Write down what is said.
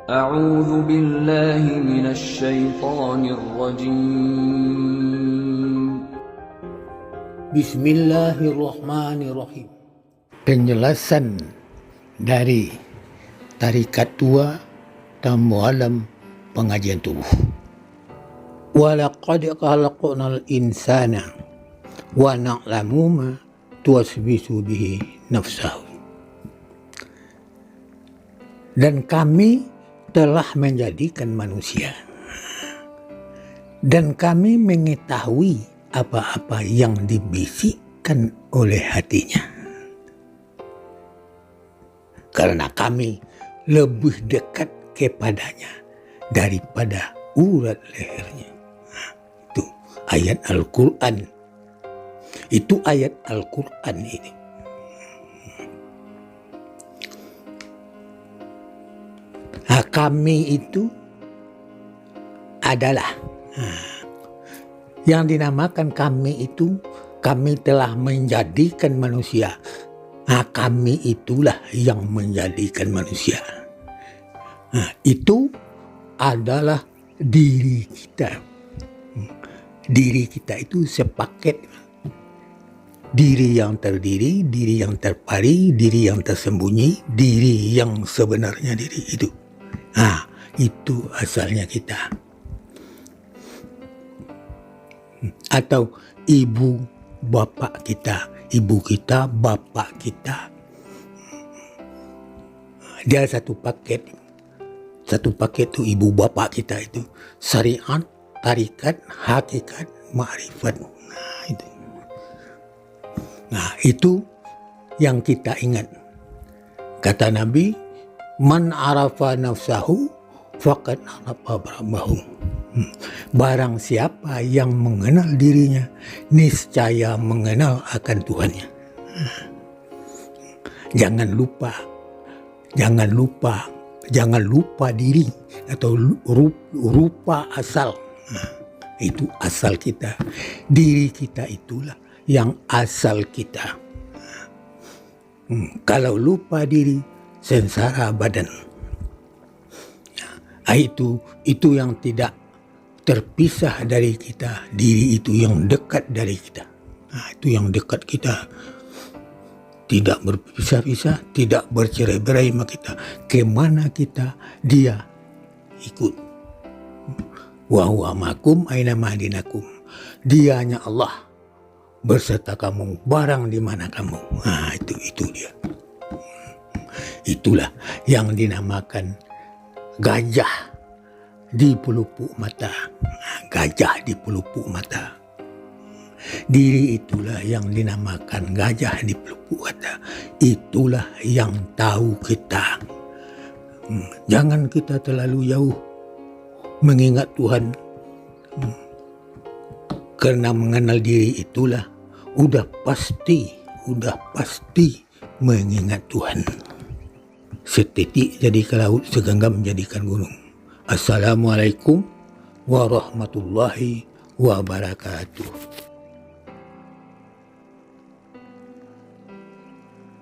أعوذ بالله من الشيطان الرجيم. Bismillahirrahmanirrahim. Penjelasan dari tarikat tua tamu alam pengajian tubuh. Walaqad khalaqnal insana wa na'lamu ma tuwaswisu bihi nafsahu. Dan kami telah menjadikan manusia, dan kami mengetahui apa-apa yang dibisikkan oleh hatinya, karena kami lebih dekat kepadanya daripada urat lehernya. Itu ayat Al-Quran. Itu ayat Al-Quran ini. Nah, kami itu adalah yang dinamakan kami itu, kami telah menjadikan manusia. Nah, kami itulah yang menjadikan manusia. Nah, itu adalah diri kita. Diri kita itu sepaket. Diri yang terdiri, diri yang terpari, diri yang tersembunyi, diri yang sebenarnya diri itu. Nah, itu asalnya kita. Atau ibu bapak kita, ibu kita, bapak kita. Dia satu paket. Satu paket itu ibu bapak kita itu. Syariat, tarikat, hakikat, ma'rifat. Nah, itu yang kita ingat. Kata Nabi, man arafa nafsahu faqad arafa rabbahu. Barang siapa yang mengenal dirinya, niscaya mengenal akan Tuhannya. Jangan lupa diri atau rupa asal. Itu asal kita. Diri kita itulah yang asal kita. Kalau lupa diri, sengsara badan. Itu yang tidak terpisah dari kita. Diri itu yang dekat dari kita. Itu yang dekat kita. Tidak berpisah-pisah, tidak bercerai-berai sama kita. Kemana kita, dia ikut. Wa huwa ma'akum aina ma dinakum. Dianya Allah berserta kamu barang di mana kamu. Nah, itu dia. Itulah yang dinamakan gajah di pelupuk mata. Gajah di pelupuk mata. Diri itulah yang dinamakan gajah di pelupuk mata. Itulah yang tahu kita. Jangan kita terlalu jauh mengingat Tuhan. Karena mengenal diri itulah udah pasti mengingat Tuhan. Setitik jadi ke laut, segenggam menjadikan gunung. Assalamualaikum warahmatullahi wabarakatuh.